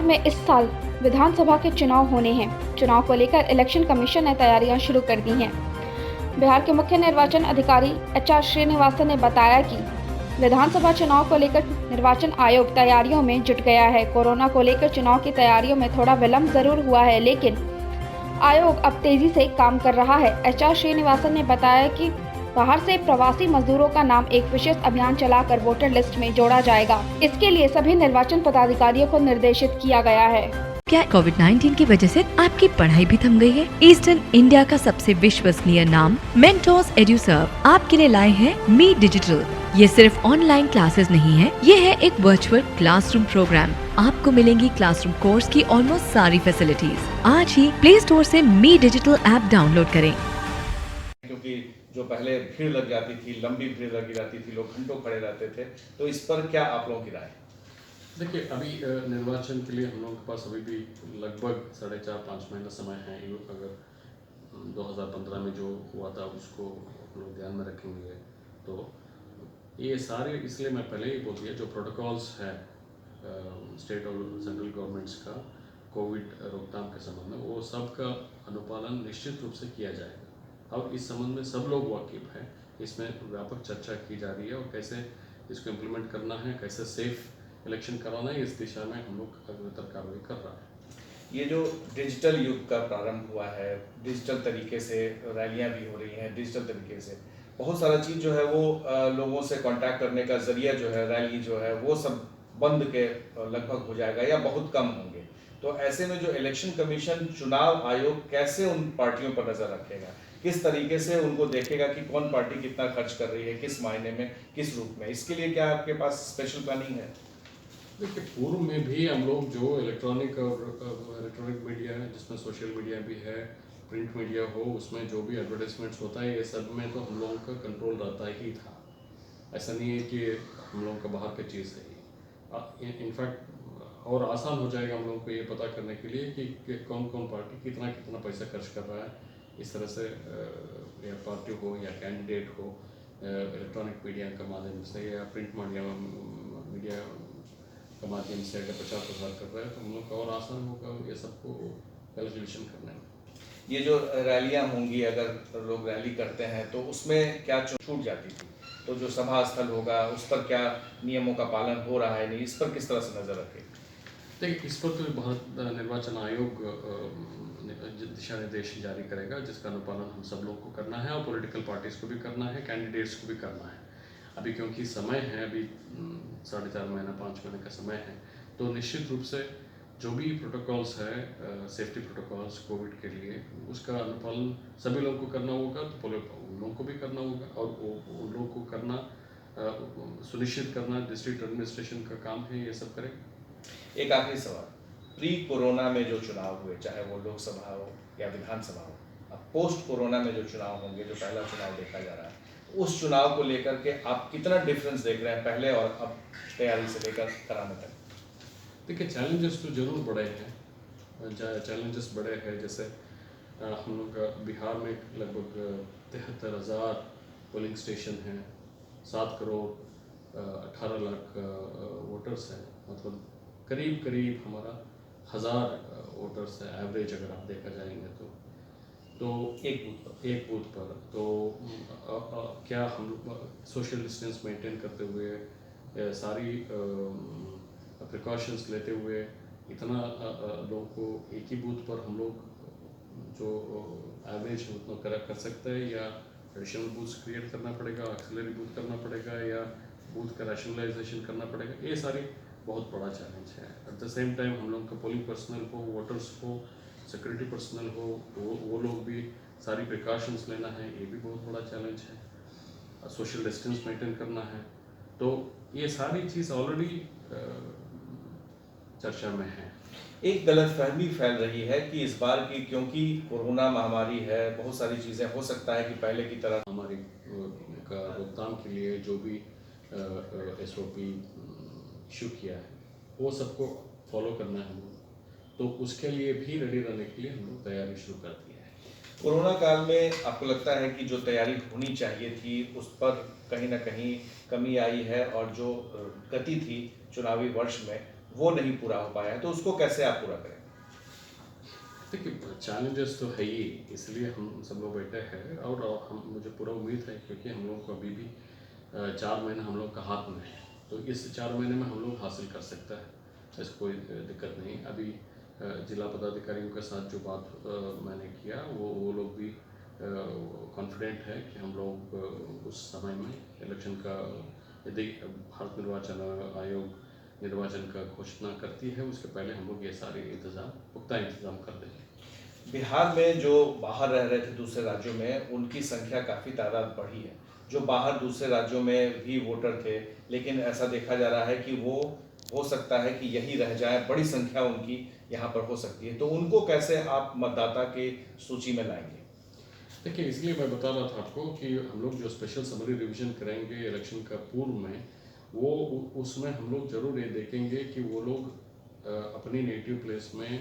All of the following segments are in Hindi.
बिहार में इस साल विधानसभा के चुनाव होने हैं। चुनाव को लेकर इलेक्शन कमीशन ने तैयारियां शुरू कर दी हैं। बिहार के मुख्य निर्वाचन अधिकारी HR श्रीनिवासन ने बताया कि विधानसभा चुनाव को लेकर निर्वाचन आयोग तैयारियों में जुट गया है। कोरोना को लेकर चुनाव की तैयारियों में थोड़ा विलंब जरूर हुआ है, लेकिन आयोग अब तेजी से काम कर रहा है। HR श्रीनिवासन ने बताया कि बाहर से प्रवासी मजदूरों का नाम एक विशेष अभियान चलाकर वोटर लिस्ट में जोड़ा जाएगा। इसके लिए सभी निर्वाचन पदाधिकारियों को निर्देशित किया गया है। क्या कोविड-19 की वजह से आपकी पढ़ाई भी थम गई है? ईस्टर्न इंडिया का सबसे विश्वसनीय नाम मेंटोस एड्यूसर्व आपके लिए लाए हैं मी डिजिटल। ये सिर्फ ऑनलाइन क्लासेस नहीं है, ये है एक वर्चुअल क्लासरूम प्रोग्राम। आपको मिलेंगी क्लासरूम कोर्स की ऑलमोस्ट सारी फैसिलिटीज। आज ही प्ले स्टोर से मी डिजिटल ऐप डाउनलोड करें। क्योंकि जो पहले भीड़ लग जाती थी, लंबी भीड़ लगी रहती थी, लोग घंटों खड़े रहते थे, तो इस पर क्या आप लोगों की राय? देखिए, अभी निर्वाचन के लिए हम लोगों के पास अभी भी लगभग 4.5-5 महीना समय है। अगर 2015 में जो हुआ था उसको हम लोग ध्यान में रखेंगे तो ये सारे, इसलिए मैं पहले ही बोल दिया, जो प्रोटोकॉल्स है स्टेट और सेंट्रल गवर्नमेंट्स का कोविड रोकथाम के संबंध में, वो सब का अनुपालन निश्चित रूप से किया जाएगा। और इस संबंध में सब लोग वाकिफ हैं। इसमें व्यापक चर्चा की जा रही है और कैसे इसको इम्प्लीमेंट करना है, कैसे सेफ इलेक्शन कराना है, इस दिशा में हम लोग अग्रतर कार्रवाई कर रहा है। ये जो डिजिटल युग का प्रारंभ हुआ है, डिजिटल तरीके से रैलियां भी हो रही हैं, डिजिटल तरीके से बहुत सारा चीज़ जो है वो लोगों से कांटेक्ट करने का जरिया जो है, रैली जो है वो सब बंद के लगभग हो जाएगा या बहुत कम होंगे। तो ऐसे में जो इलेक्शन कमीशन, चुनाव आयोग कैसे उन पार्टियों पर नज़र रखेगा, किस तरीके से उनको देखेगा कि कौन पार्टी कितना खर्च कर रही है, किस मायने में, किस रूप में, इसके लिए क्या आपके पास स्पेशल प्लानिंग है? देखिए, पूर्व में भी हम लोग जो इलेक्ट्रॉनिक मीडिया है, जिसमें सोशल मीडिया भी है, प्रिंट मीडिया हो, उसमें जो भी एडवर्टाइजमेंट्स होता है, ये सब में तो हम लोगों का कंट्रोल रहता ही था। ऐसा नहीं है कि हम लोगों का बाहर की चीज़ है। इनफैक्ट और आसान हो जाएगा हम लोगों को ये पता करने के लिए कि कौन कौन पार्टी कितना कितना पैसा खर्च कर रहा है। इस तरह से या पार्टी हो या कैंडिडेट हो, इलेक्ट्रॉनिक मीडिया के माध्यम से या प्रिंट मीडिया के माध्यम से अगर प्रचार प्रसार कर रहे हैं तो हम लोग का और आसान होगा ये सबको कैलकुलेशन करने में। ये जो रैलियां होंगी, अगर लोग रैली करते हैं तो उसमें क्या छूट जाती थी, तो जो सभा स्थल होगा उस पर क्या नियमों का पालन हो रहा है, नहीं, इस पर किस तरह से नजर रखें? देखिए, इस पर तो भारत निर्वाचन आयोग दिशा निर्देश जारी करेगा, जिसका अनुपालन हम सब लोग को करना है और पॉलिटिकल पार्टीज को भी करना है, कैंडिडेट्स को भी करना है। अभी क्योंकि समय है, अभी 4.5 महीना 5 महीने का समय है, तो निश्चित रूप से जो भी प्रोटोकॉल्स है, सेफ्टी प्रोटोकॉल्स कोविड के लिए, उसका अनुपालन सभी लोगों को करना होगा, तो उन लोगों को भी करना होगा और उन लोगों को करना सुनिश्चित करना डिस्ट्रिक्ट एडमिनिस्ट्रेशन का काम है, ये सब करें। एक आखिरी सवाल, प्री कोरोना में जो चुनाव हुए, चाहे वो लोकसभा हो या विधानसभा हो, अब पोस्ट कोरोना में जो चुनाव होंगे, जो पहला चुनाव देखा जा रहा है, उस चुनाव को लेकर के आप कितना डिफरेंस देख रहे हैं पहले और अब तैयारी से लेकर कराने तक? देखिए, चैलेंजेस तो जरूर बड़े हैं। चैलेंजेस बड़े हैं, जैसे हम लोग बिहार में लगभग 73,000 पोलिंग स्टेशन हैं, 7 करोड़ 18 लाख वोटर्स हैं, मतलब करीब करीब हमारा 1000 वोटर्स है एवरेज, अगर आप देखा जाएंगे तो एक बूथ पर तो क्या हम सोशल डिस्टेंस मेंटेन करते हुए, सारी प्रिकॉशंस लेते हुए, इतना लोगों को एक ही बूथ पर हम लोग जो एवरेज उतना कर सकते हैं, या एडिशनल बूथ्स क्रिएट करना पड़ेगा, ऑक्सिलरी बूथ करना पड़ेगा, या बूथ का रैशनलाइजेशन करना पड़ेगा। ये सारी बहुत बड़ा चैलेंज है। एट द सेम टाइम हम लोग का पोलिंग पर्सनल हो, वोटर्स हो, सिक्योरिटी पर्सनल हो, वो लोग भी सारी प्रिकॉशंस लेना है, ये भी बहुत बड़ा चैलेंज है। सोशल डिस्टेंस मेंटेन करना है, तो ये सारी चीज़ ऑलरेडी चर्चा में है। एक गलतफहमी फैल रही है कि इस बार की, क्योंकि कोरोना महामारी है, बहुत सारी चीज़ें, हो सकता है कि पहले की तरह हमारी का रोकथाम के लिए जो भी SOP इशू किया है, वो सबको फॉलो करना है हम लोग, तो उसके लिए भी रेडी रहने के लिए हम लोग तैयारी शुरू कर दी है। कोरोना काल में आपको लगता है कि जो तैयारी होनी चाहिए थी उस पर कहीं ना कहीं कमी आई है, और जो गति थी चुनावी वर्ष में वो नहीं पूरा हो पाया है, तो उसको कैसे आप पूरा करें? देखिए चैलेंजेस तो है ही, इसलिए हम सब लोग बैठे हैं और हम मुझे पूरा उम्मीद है क्योंकि हम लोग को अभी भी 4 महीने हम लोग का हाथ में है, तो इस 4 महीने में हम लोग हासिल कर सकते हैं, ऐसी कोई दिक्कत नहीं। अभी जिला पदाधिकारियों के साथ जो बात मैंने किया वो लोग भी कॉन्फिडेंट है कि हम लोग उस समय में इलेक्शन का यदि भारत निर्वाचन आयोग निर्वाचन का घोषणा करती है उसके पहले हम लोग ये सारे पुख्ता इंतजाम कर देंगे। बिहार में जो बाहर रह रहे थे दूसरे राज्यों में, उनकी संख्या काफ़ी तादाद बढ़ी है। जो बाहर दूसरे राज्यों में भी वोटर थे, लेकिन ऐसा देखा जा रहा है कि वो हो सकता है कि यही रह जाए, बड़ी संख्या उनकी यहाँ पर हो सकती है, तो उनको कैसे आप मतदाता के सूची में लाएंगे? देखिए इसलिए मैं बता रहा था आपको कि हम लोग जो स्पेशल समरी रिवीजन करेंगे इलेक्शन का पूर्व में, वो उसमें हम लोग जरूर ये देखेंगे कि वो लोग अपनी नेटिव प्लेस में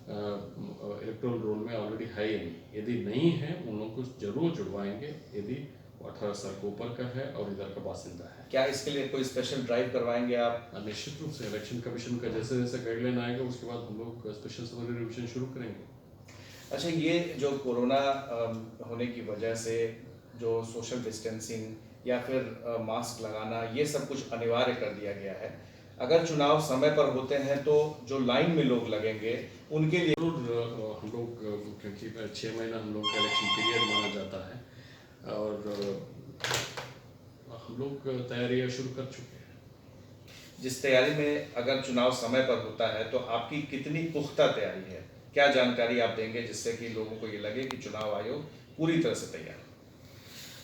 इलेक्टोरल रोल में ऑलरेडी है या नहीं। यदि नहीं है उन लोगों को जरूर जुड़वाएंगे यदि 18 साल के ऊपर का है और इधर का बासिंदा है। क्या इसके लिए कोई स्पेशल ड्राइव करवाएंगे आप? निश्चित रूप से इलेक्शन कमीशन का जैसे जैसे गाइडलाइन आएगा उसके बाद हम लोग स्पेशल समरी रिवीजन शुरू करेंगे। अच्छा, ये जो कोरोना होने की वजह से जो सोशल डिस्टेंसिंग या फिर मास्क लगाना, ये सब कुछ अनिवार्य कर दिया गया है। अगर चुनाव समय पर होते हैं तो जो लाइन में लोग लगेंगे उनके लिए जरूर हम लोग, क्योंकि 6 महीना हम लोग का इलेक्शन पीरियड माना जाता है और हम लोग तैयारियां शुरू कर चुके हैं। जिस तैयारी में अगर चुनाव समय पर होता है तो आपकी कितनी पुख्ता तैयारी है? क्या जानकारी आप देंगे जिससे कि लोगों को ये लगे कि चुनाव आयोग पूरी तरह से तैयार है?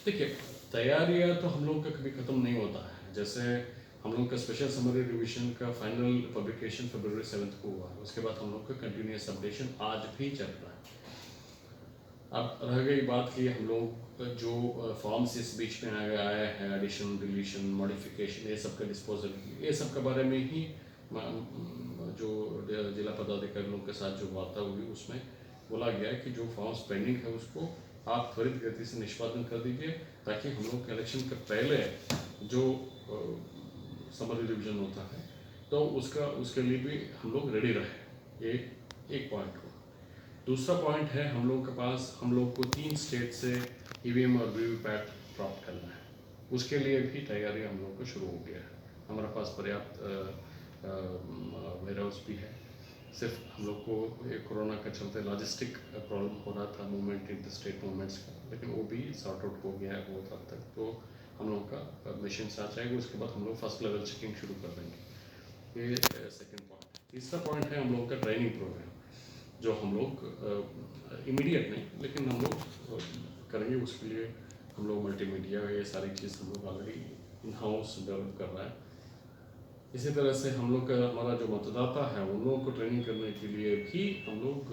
देखिए तैयारियां तो हम लोग का कभी ख़त्म नहीं होता है। जैसे हम लोग का स्पेशल समरी रिवीजन का फाइनल पब्लिकेशन फरवरी 7 को हुआ, उसके बाद हम लोग का कंटिन्यूस अपडेशन आज भी चल रहा है। अब रह गई बात कि हम लोग जो फॉर्म्स इस बीच में आए हैं, एडिशन, डिलीशन, मॉडिफिकेशन, ये सब का डिस्पोजल, ये सब के बारे में ही जो जिला पदाधिकारियों के साथ जो वार्ता हुई उसमें बोला गया है कि जो फॉर्म्स पेंडिंग है उसको आप त्वरित गति से निष्पादन कर दीजिए ताकि हम लोग के इलेक्शन के पहले जो समरी रिवीजन होता है तो उसके लिए भी हम लोग रेडी रहे। ये एक पॉइंट हुआ। दूसरा पॉइंट है हम लोग के पास, हम लोग को 3 स्टेट से ईवीएम और वीवीपैट प्राप्त करना है, उसके लिए भी तैयारी हम लोग को शुरू हो गया है। हमारे पास पर्याप्त वेयर हाउस भी है। सिर्फ हम लोग को कोरोना का चलते लॉजिस्टिक प्रॉब्लम हो रहा था movement in the state movements का, लेकिन वो भी सॉर्ट आउट हो गया है बहुत हद तक। तो हम लोग का मिशन आ जाएगा, उसके बाद हम लोग फर्स्ट लेवल चेकिंग शुरू कर देंगे। ये सेकंड पॉइंट। तीसरा पॉइंट है हम लोग का ट्रेनिंग प्रोग्राम, जो हम लोग इमीडिएट नहीं लेकिन हम लोग करेंगे। उसके लिए हम लोग मल्टीमीडिया ये सारी चीज़ हम लोग ऑलरेडी इन हाउस डेवलप कर रहा है। इसी तरह से हम लोग का हमारा जो मतदाता है उन लोगों को ट्रेनिंग करने के लिए भी हम लोग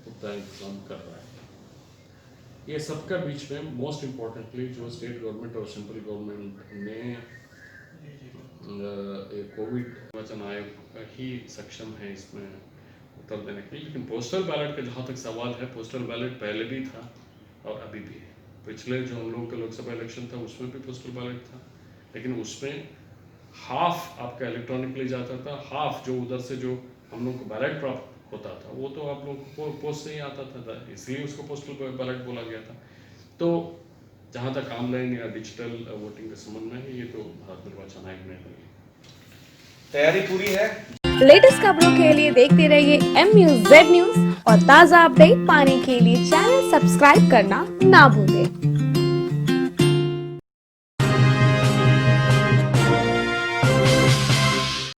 पुख्ता इंतजाम कर रहे हैं। ये सबका बीच में मोस्ट इम्पॉर्टेंटली जो स्टेट गवर्नमेंट और सेंट्रल गवर्नमेंट ने कोविड निर्वाचन आयोग ही सक्षम है इसमें उत्तर देने के लिए। लेकिन पोस्टल बैलेट का जहाँ तक सवाल है, पोस्टल बैलेट पहले भी था और अभी भी है। पिछले जो हम लोग का लोकसभा इलेक्शन था उसमें भी पोस्टल बैलेट था, लेकिन उसमें हाफ आपका इलेक्ट्रॉनिकली जाता था, हाफ जो उधर से जो हम लोग को बैलेट प्राप्त होता था वो तो आप लोग को पोस्ट से ही आता था, इसलिए उसको पोस्टल बैलेट बोला गया था। तो जहाँ तक ऑनलाइन या डिजिटल वोटिंग के संबंध में है, ये तो भारत निर्वाचन आयोग ने तैयारी पूरी है। लेटेस्ट खबरों के लिए देखते रहिए MUZ न्यूज और ताज़ा अपडेट पाने के लिए चैनल सब्सक्राइब करना ना भूलें।